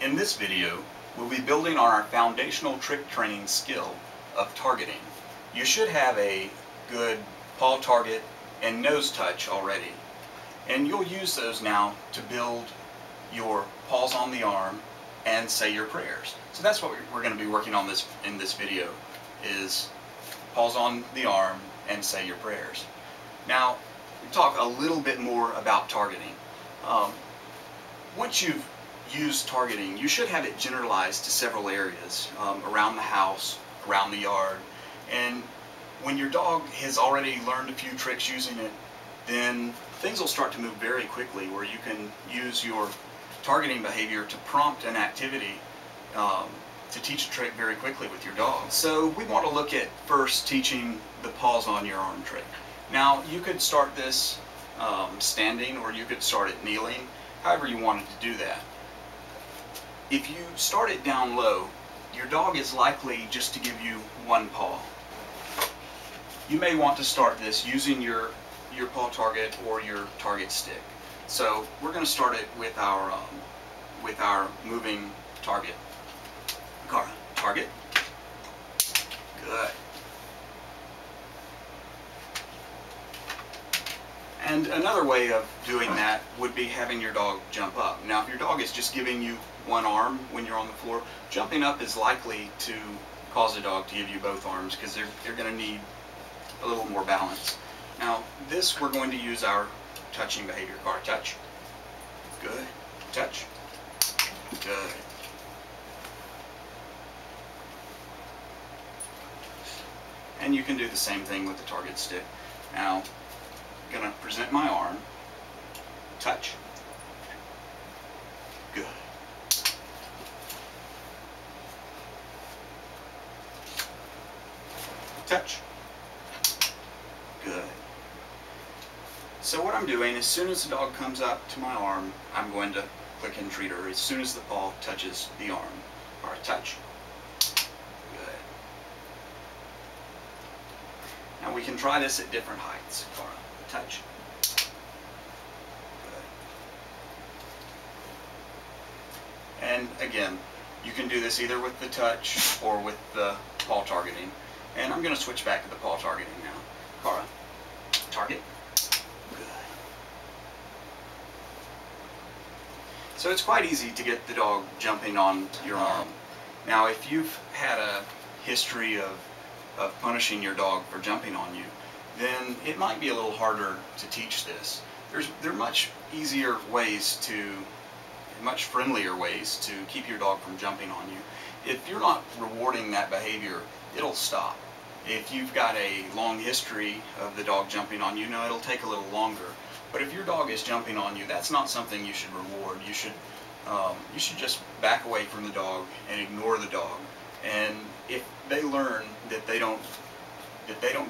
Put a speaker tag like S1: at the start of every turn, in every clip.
S1: In this video, we'll be building on our foundational trick training skill of targeting. You should have a good paw target and nose touch already, and you'll use those now to build your paws on the arm and say your prayers. So that's what we're going to be working on in this video, is paws on the arm and say your prayers. Now, we'll talk a little bit more about targeting. Once you've used targeting, you should have it generalized to several areas around the house, around the yard, and when your dog has already learned a few tricks using it, then things will start to move very quickly, where you can use your targeting behavior to prompt an activity to teach a trick very quickly with your dog. So we want to look at first teaching the paws on your arm trick. Now, you could start this standing, or you could start it kneeling, however you wanted to do that. If you start it down low, your dog is likely just to give you one paw. You may want to start this using your paw target or your target stick. So we're going to start it with our moving target. Cara, target. Good. And another way of doing that would be having your dog jump up. Now, if your dog is just giving you one arm when you're on the floor, jumping up is likely to cause the dog to give you both arms, because they're going to need a little more balance. Now, this we're going to use our touching behavior. Cara, touch. Good. Touch. Good. And you can do the same thing with the target stick. Now, I'm going to present my arm. Touch. Good. Touch. Good. So what I'm doing, as soon as the dog comes up to my arm, I'm going to click and treat her as soon as the paw touches the arm. All right, touch. Good. Now we can try this at different heights. Cara, touch. Good. And again, you can do this either with the touch or with the paw targeting. And I'm going to switch back to the paw targeting now. Cara, target. Good. So it's quite easy to get the dog jumping on your arm. Now, if you've had a history of punishing your dog for jumping on you, then it might be a little harder to teach this. There are much easier ways much friendlier ways to keep your dog from jumping on you. If you're not rewarding that behavior, it'll stop. If you've got a long history of the dog jumping on you, now it'll take a little longer. But if your dog is jumping on you, that's not something you should reward. You should just back away from the dog and ignore the dog. And if they learn that they don't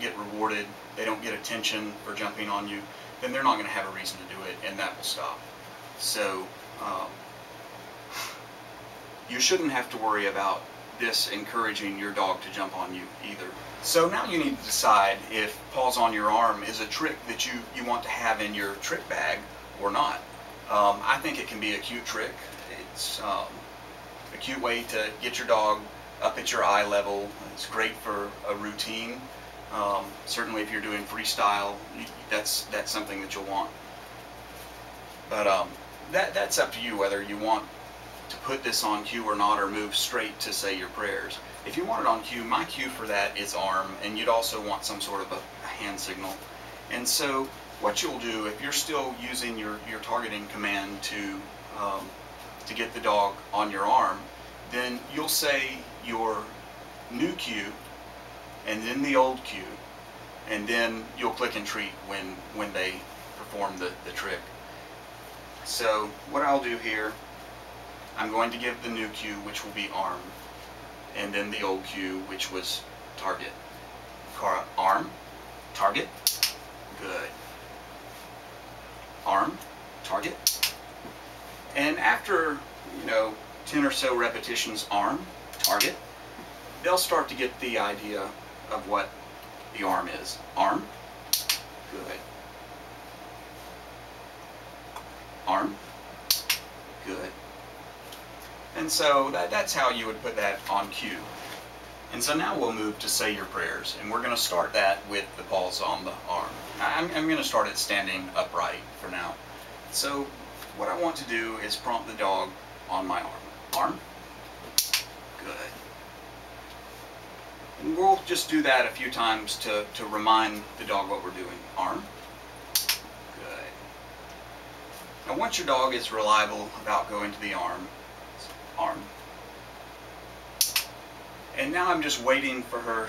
S1: get rewarded, they don't get attention for jumping on you, then they're not going to have a reason to do it, and that will stop. So you shouldn't have to worry about this encouraging your dog to jump on you either. So now you need to decide if paws on your arm is a trick that you want to have in your trick bag or not. I think it can be a cute trick. It's a cute way to get your dog up at your eye level. It's great for a routine. Certainly if you're doing freestyle, that's something that you'll want. But that's up to you whether you want to put this on cue or not, or move straight to say your prayers. If you want it on cue, my cue for that is arm, and you'd also want some sort of a hand signal. And so what you'll do, if you're still using your targeting command to get the dog on your arm, then you'll say your new cue and then the old cue, and then you'll click and treat when they perform the trick. So what I'll do here, I'm going to give the new cue, which will be arm, and then the old cue, which was target. Cara, arm, target, good. Arm, target. And after, 10 or so repetitions, arm, target, they'll start to get the idea of what the arm is. Arm, good. Arm, good. And so that's how you would put that on cue. And so now we'll move to say your prayers, and we're going to start that with the paws on the arm. I'm going to start it standing upright for now. So what I want to do is prompt the dog on my arm. Arm. Good. And we'll just do that a few times to remind the dog what we're doing. Arm. Good. Now once your dog is reliable about going to the arm, arm. And now I'm just waiting for her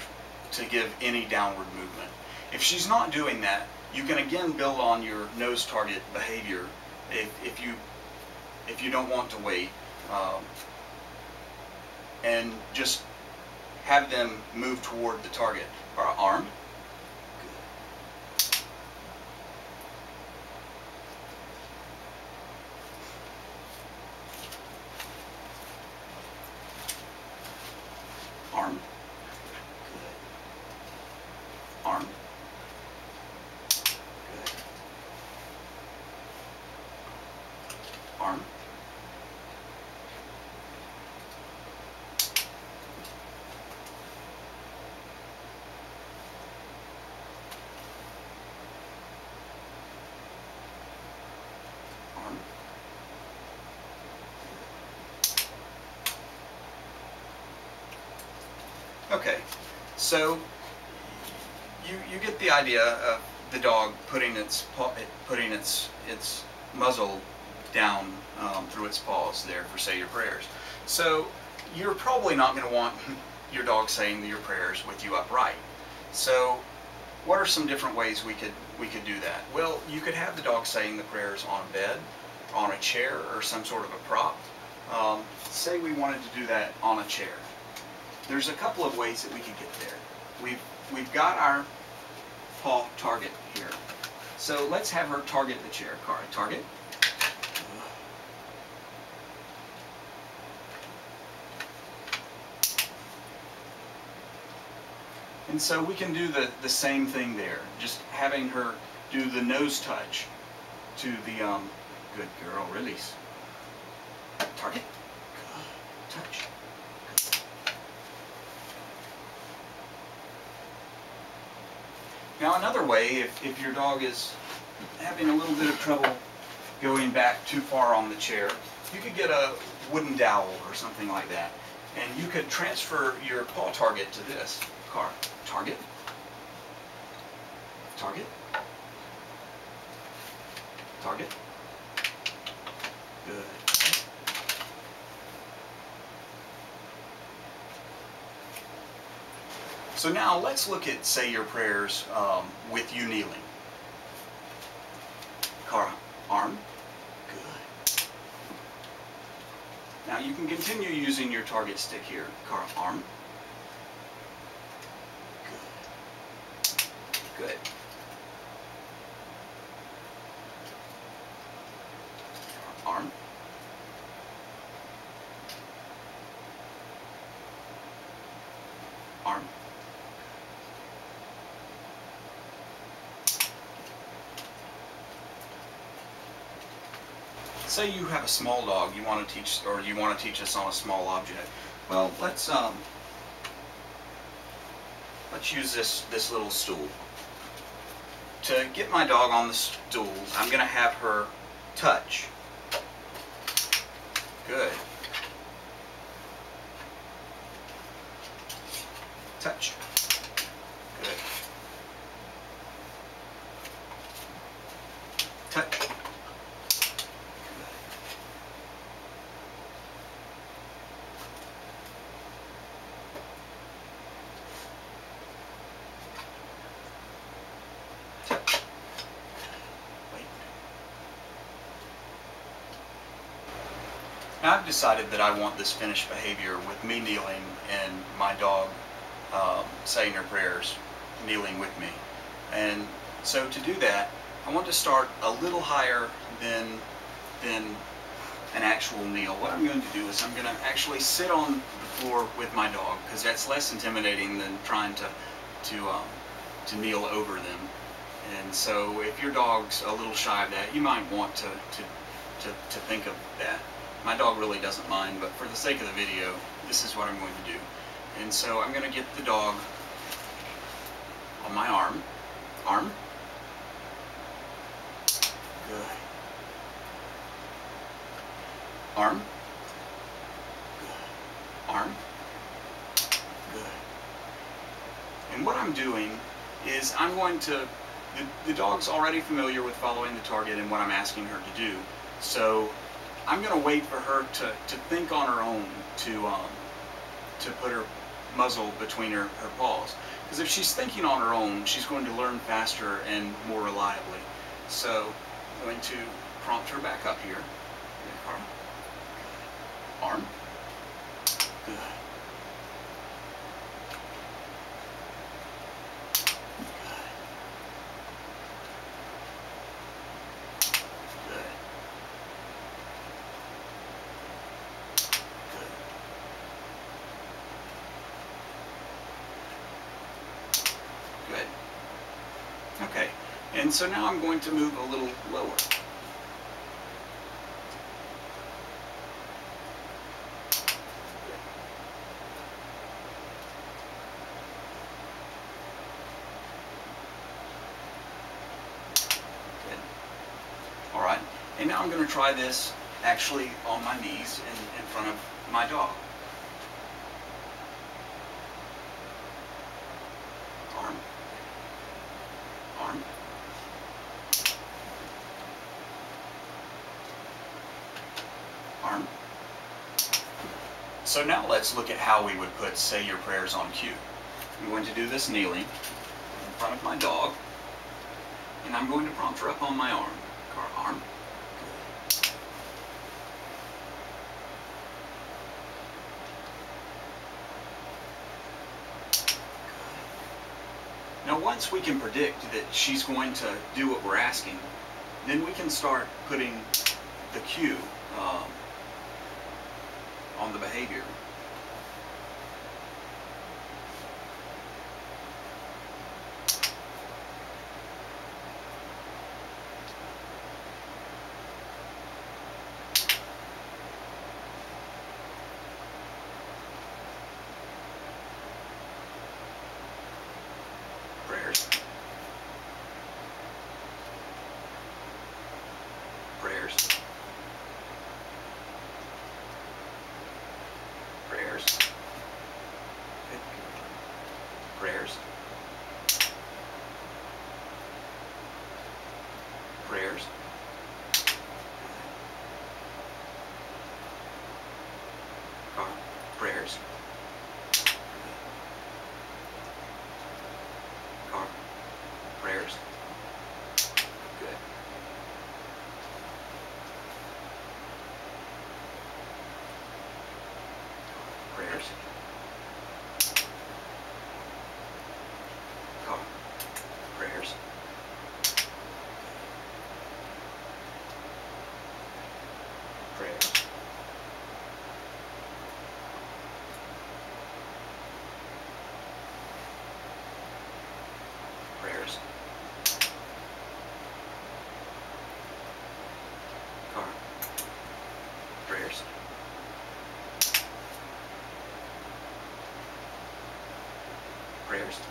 S1: to give any downward movement. If she's not doing that, you can again build on your nose target behavior if you don't want to wait, and just have them move toward the target. Arm. Good. Arm. Good. Arm. Good. Arm. Okay, so you get the idea of the dog putting its muzzle down through its paws there for say your prayers. So you're probably not going to want your dog saying your prayers with you upright. So what are some different ways we could do that? Well, you could have the dog saying the prayers on a bed, on a chair, or some sort of a prop. Say we wanted to do that on a chair. There's a couple of ways that we could get there. We've got our paw target here. So let's have her target the chair. Target. And so we can do the same thing there, just having her do the nose touch to the, good girl, release. Target. Touch. Now another way, if your dog is having a little bit of trouble going back too far on the chair, you could get a wooden dowel or something like that, and you could transfer your paw target to this. Target. Target. Target. Good. So now let's look at say your prayers with you kneeling. Arm. Good. Now you can continue using your target stick here. Arm. Good. Good. Arm. Arm. Say you have a small dog you want to teach, or you want to teach us on a small object. Well, let's use this little stool. To get my dog on the stool, I'm going to have her touch. Good. Touch. Good. Touch. Now I've decided that I want this finished behavior with me kneeling and my dog saying her prayers, kneeling with me. And so to do that, I want to start a little higher than an actual kneel. What I'm going to do is I'm going to actually sit on the floor with my dog, because that's less intimidating than trying to kneel over them. And so if your dog's a little shy of that, you might want to think of that. My dog really doesn't mind, but for the sake of the video, this is what I'm going to do. And so I'm going to get the dog on my arm. Arm. Good. Arm. Good. Arm. Good. And what I'm doing is I'm going to, the dog's already familiar with following the target and what I'm asking her to do. So I'm going to wait for her to think on her own to put her muzzle between her paws. Because if she's thinking on her own, she's going to learn faster and more reliably. So I'm going to prompt her back up here. Arm. Good. Good. Okay, and so now I'm going to move a little lower. Good. All right, and now I'm going to try this actually on my knees in front of my dog. Arm. Arm. Arm. So now let's look at how we would put say your prayers on cue. I'm going to do this kneeling in front of my dog, and I'm going to prompt her up on my arm. Arm. Now once we can predict that she's going to do what we're asking, then we can start putting the cue on the behavior. Prayers. Prayers. Prayers. Prayers. Prayers. Prayers. Prayers. Good. Prayers. Prayers. Prayers. Prayers. Prayers. Prayers. Prayers.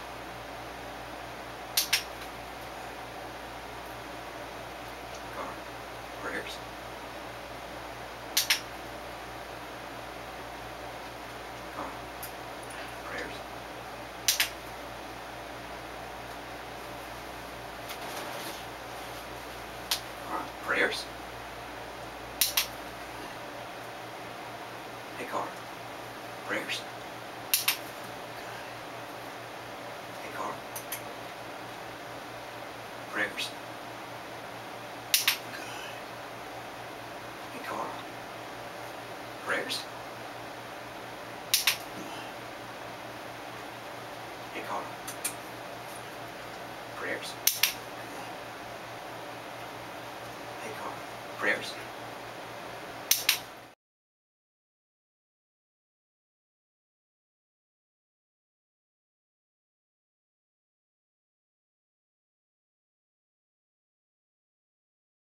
S1: Prayers. Prayers. Hey, car. Prayers. Hey, car. Prayers. Hey, car. Prayers. Hey, car. Prayers. Hey, car. Prayers.